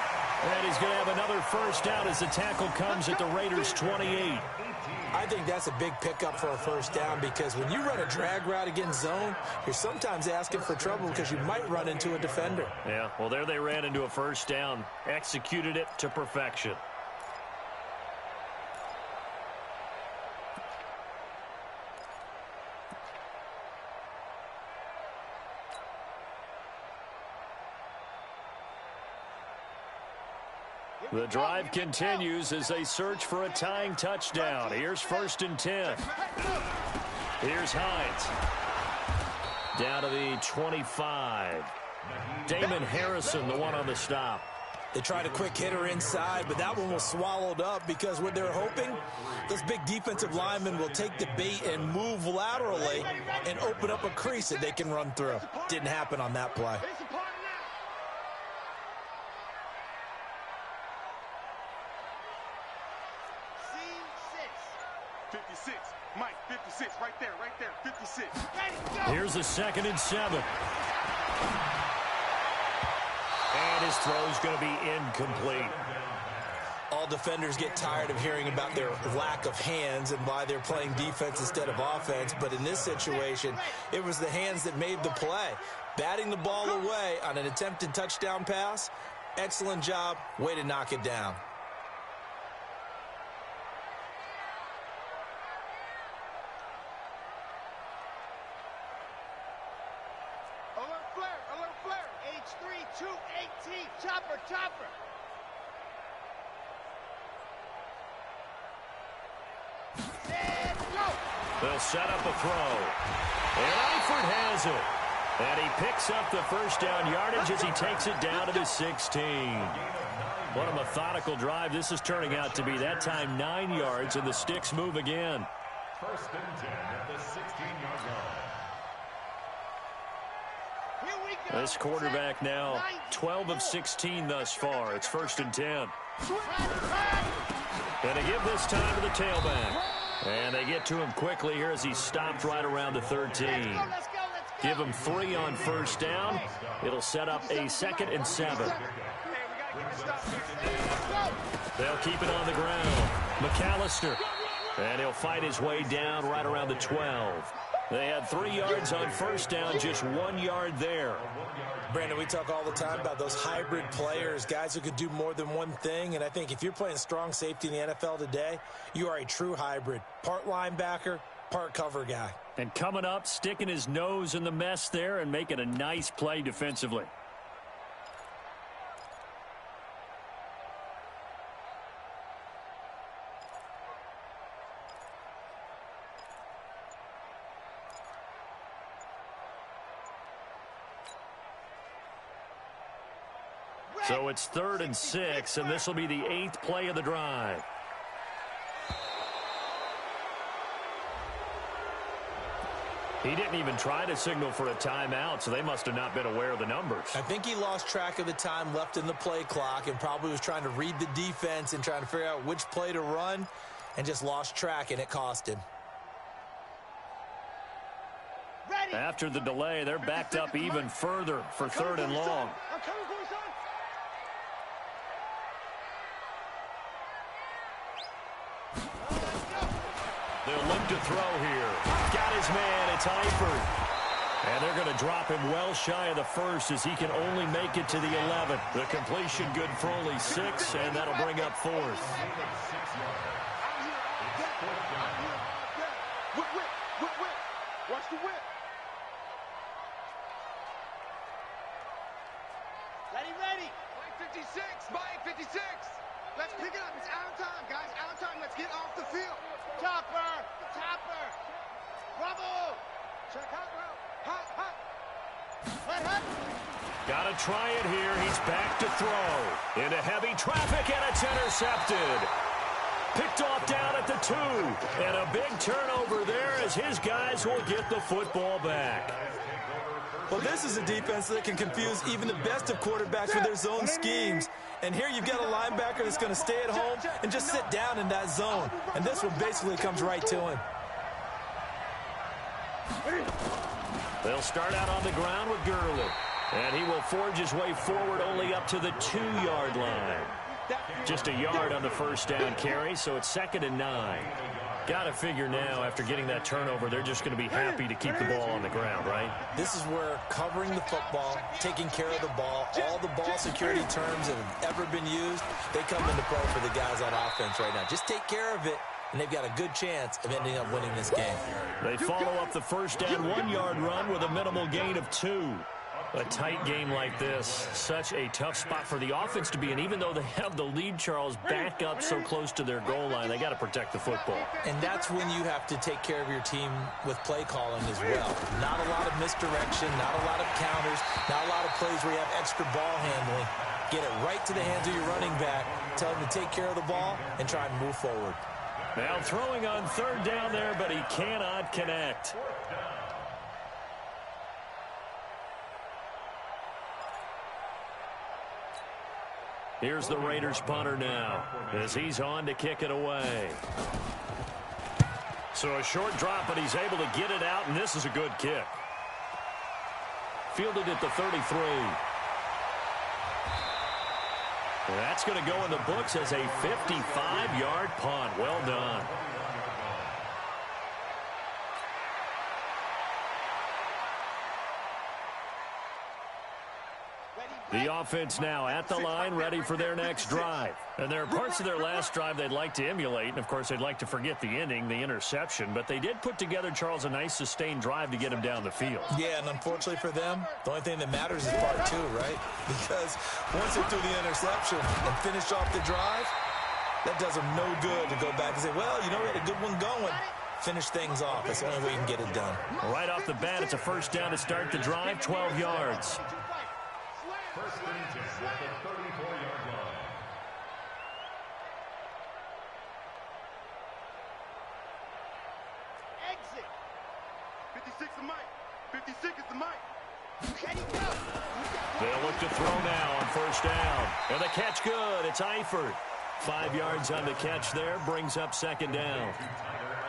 [SPEAKER 2] And he's going to have another first down as the tackle comes at the Raiders' 28.
[SPEAKER 3] I think that's a big pickup for a first down because when you run a drag route against zone, you're sometimes asking for trouble because you might run into a defender.
[SPEAKER 2] Yeah, well, there they ran into a first down. Executed it to perfection. The drive continues as they search for a tying touchdown. Here's 1st and 10. Here's Hines. Down to the 25. Damon Harrison, the one on the stop.
[SPEAKER 3] They tried a quick hitter inside, but that one was swallowed up because what they're hoping, those big defensive linemen will take the bait and move laterally and open up a crease that they can run through. Didn't happen on that play.
[SPEAKER 5] 56. Mike, 56. Right there. 56.
[SPEAKER 2] Here's a 2nd and 7. And his throw's going to be incomplete.
[SPEAKER 3] All defenders get tired of hearing about their lack of hands and why they're playing defense instead of offense. But in this situation, it was the hands that made the play. Batting the ball away on an attempted touchdown pass. Excellent job. Way to knock it down.
[SPEAKER 5] Alert flare. H3 218. Chopper.
[SPEAKER 2] They'll set up a throw. And Eifert has it. And he picks up the first down yardage as he takes it down to the 16. What a methodical drive this is turning out to be. That time 9 yards, and the sticks move again.
[SPEAKER 6] First and 10 at the 16-yard line.
[SPEAKER 2] This quarterback now 12 of 16 thus far. It's first and 10. Going to give this time to the tailback. And they get to him quickly here as he stopped right around the 13. Give him 3 on first down. It'll set up a 2nd and 7. They'll keep it on the ground. McAllister. And he'll fight his way down right around the 12. They had 3 yards on first down, just 1 yard there.
[SPEAKER 3] Brandon, we talk all the time about those hybrid players, guys who could do more than one thing. And I think if you're playing strong safety in the NFL today, you are a true hybrid. Part linebacker, part cover guy.
[SPEAKER 2] And coming up, sticking his nose in the mess there and making a nice play defensively. So it's 3rd and 6, and this will be the 8th play of the drive. He didn't even try to signal for a timeout, so they must have not been aware of the numbers.
[SPEAKER 3] I think he lost track of the time left in the play clock and probably was trying to read the defense and trying to figure out which play to run and just lost track, and it cost him.
[SPEAKER 2] After the delay, they're backed up even further for 3rd and long. They'll look to throw here. Got his man. It's Eifert. And they're going to drop him well shy of the 1st as he can only make it to the 11th. The completion good for only 6, and that'll bring up 4th.
[SPEAKER 5] Watch the whip. Ready. By 56. By 56. Let's pick it up. It's out of time, guys. Out of time. Let's get off the field. Chopper. Bravo. Check hot, bro. Hot.
[SPEAKER 2] Got to try it here. He's back to throw. Into heavy traffic, and it's intercepted. Picked off down at the 2. And a big turnover there as his guys will get the football back.
[SPEAKER 3] Well, this is a defense that can confuse even the best of quarterbacks with their zone schemes. And here you've got a linebacker that's going to stay at home and just sit down in that zone. And this one basically comes right to him.
[SPEAKER 2] They'll start out on the ground with Gurley. And he will forge his way forward only up to the 2-yard line. Just a yard on the first down carry, so it's 2nd and 9. Got to figure now, after getting that turnover, they're just going to be happy to keep the ball on the ground, right?
[SPEAKER 3] This is where covering the football, taking care of the ball, all the ball security terms that have ever been used, they come into play for the guys on offense right now. Just take care of it, and they've got a good chance of ending up winning this game.
[SPEAKER 2] They follow up the first down 1-yard run with a minimal gain of 2. A tight game like this, such a tough spot for the offense to be in. Even though they have the lead, Charles, back up so close to their goal line, they got to protect the football.
[SPEAKER 3] And that's when you have to take care of your team with play calling as well. Not a lot of misdirection, not a lot of counters, not a lot of plays where you have extra ball handling. Get it right to the hands of your running back, tell him to take care of the ball, and try and move forward.
[SPEAKER 2] Now throwing on 3rd down there, but he cannot connect. Here's the Raiders punter now as he's on to kick it away. So a short drop, but he's able to get it out, and this is a good kick. Fielded at the 33. That's going to go in the books as a 55-yard punt. Well done. The offense now at the line, ready for their next drive. And there are parts of their last drive they'd like to emulate. And, of course, they'd like to forget the ending, the interception. But they did put together, Charles, a nice sustained drive to get him down the field.
[SPEAKER 3] Yeah, and unfortunately for them, the only thing that matters is part 2, right? Because once they do the interception and finish off the drive, that does them no good to go back and say, well, you know, we had a good one going. finish things off. That's the only way you can get it done.
[SPEAKER 2] Right off the bat, it's a first down to start the drive, 12 yards.
[SPEAKER 6] First and 10 at the 34-yard line.
[SPEAKER 5] Exit. 56 is Mike. 56 is the Mike.
[SPEAKER 2] They'll look to throw now on first down. And the catch good. It's Eifert. 5 yards on the catch there. Brings up second down.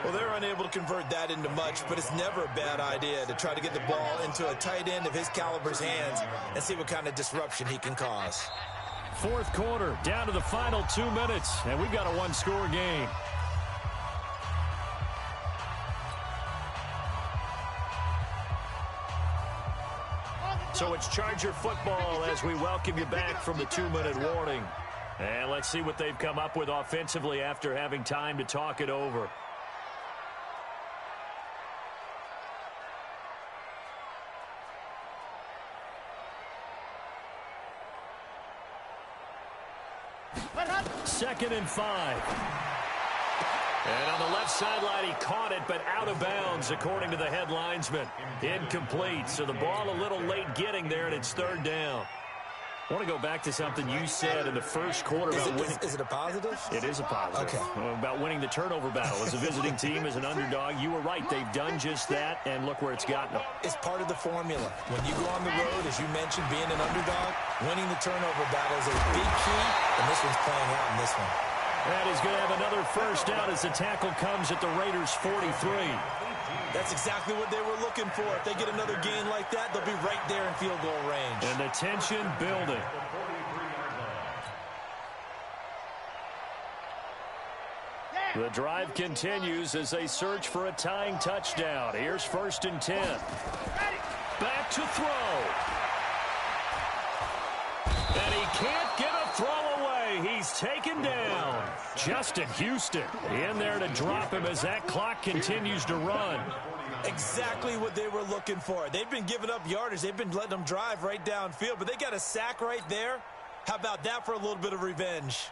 [SPEAKER 3] Well, they're unable to convert that into much, but it's never a bad idea to try to get the ball into a tight end of his caliber's hands and see what kind of disruption he can cause.
[SPEAKER 2] Fourth quarter, down to the final 2 minutes, and we've got a one-score game. So it's Charger football as we welcome you back from the 2-minute warning. And let's see what they've come up with offensively after having time to talk it over. Second and 5. And on the left sideline, he caught it, but out of bounds, according to the head linesman. Incomplete, so the ball a little late getting there, and it's third down. I want to go back to something you said in the first quarter about winning.
[SPEAKER 3] Is it a positive?
[SPEAKER 2] It is a positive.
[SPEAKER 3] Okay.
[SPEAKER 2] About winning the turnover battle. As a visiting team, as an underdog, you were right. They've done just that, and look where it's gotten them.
[SPEAKER 3] It's part of the formula. When you go on the road, as you mentioned, being an underdog, winning the turnover battle is a big key, and this one's playing out in this one.
[SPEAKER 2] And he's going to have another first down as the tackle comes at the Raiders' 43.
[SPEAKER 3] That's exactly what they were looking for. If they get another gain like that, they'll be right there in field goal range.
[SPEAKER 2] And the tension building. The drive continues as they search for a tying touchdown. Here's first and 10. Back to throw. And he can't get a throw away. He's taken down. Justin Houston in there to drop him as that clock continues to run.
[SPEAKER 3] Exactly what they were looking for. They've been giving up yardage. They've been letting them drive right downfield, but they got a sack right there. How about that for a little bit of revenge?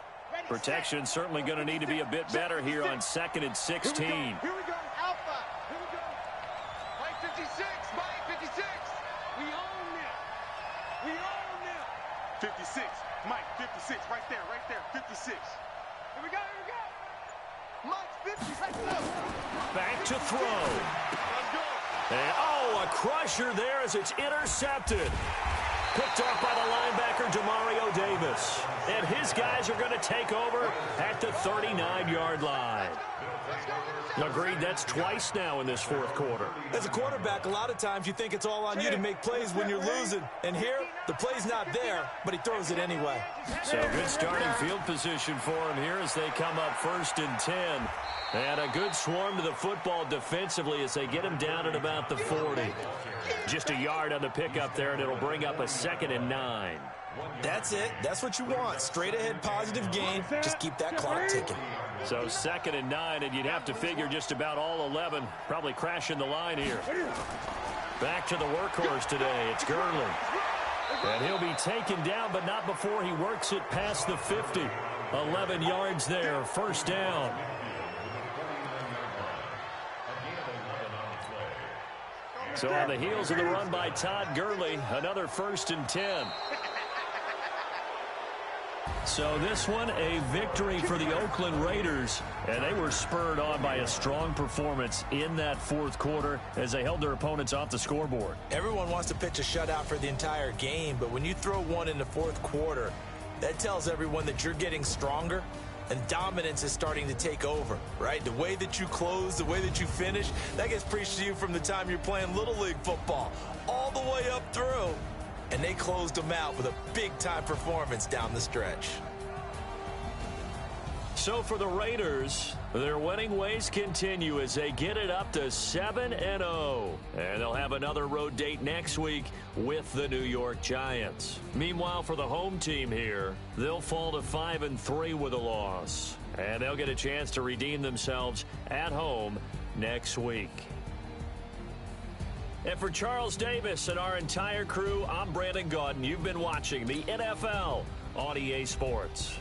[SPEAKER 2] Protection certainly going to need to be a bit better here on 2nd and 16.
[SPEAKER 5] Here we go. Alpha. Here we go. Mike 56. Mike 56. We own it. We own it. 56. Mike 56. Right there. Right there. 56. Here we go. Here we go. Mike 50. Let's go.
[SPEAKER 2] Back to throw.
[SPEAKER 5] Let's go.
[SPEAKER 2] And, oh, a crusher there as it's intercepted. Picked off by the linebacker, Demario Davis. And his guys are going to take over at the 39-yard line. Agreed, that's twice now in this fourth quarter.
[SPEAKER 3] As a quarterback, a lot of times you think it's all on you to make plays when you're losing. And here, the play's not there, but he throws it anyway.
[SPEAKER 2] So good starting field position for him here as they come up first and 10. And a good swarm to the football defensively as they get him down at about the 40. Just a yard on the pickup there, and it'll bring up a 2nd and 9.
[SPEAKER 3] That's it. That's what you want. Straight ahead positive gain. Just keep that clock ticking.
[SPEAKER 2] So 2nd and 9, and you'd have to figure just about all 11 probably crashing the line here. Back to the workhorse today. It's Gurley. And he'll be taken down, but not before he works it past the 50. 11 yards there, first down. So on the heels of the run by Todd Gurley, another 1st and 10. So this one, a victory for the Oakland Raiders. And they were spurred on by a strong performance in that fourth quarter as they held their opponents off the scoreboard.
[SPEAKER 3] Everyone wants to pitch a shutout for the entire game, but when you throw one in the fourth quarter, that tells everyone that you're getting stronger and dominance is starting to take over, right? The way that you close, the way that you finish, that gets preached to you from the time you're playing Little League football all the way up through. And they closed them out with a big-time performance down the stretch.
[SPEAKER 2] So for the Raiders, their winning ways continue as they get it up to 7-0. And they'll have another road date next week with the New York Giants. Meanwhile, for the home team here, they'll fall to 5-3 with a loss. And they'll get a chance to redeem themselves at home next week. And for Charles Davis and our entire crew, I'm Brandon Gaudin. You've been watching the NFL on EA Sports.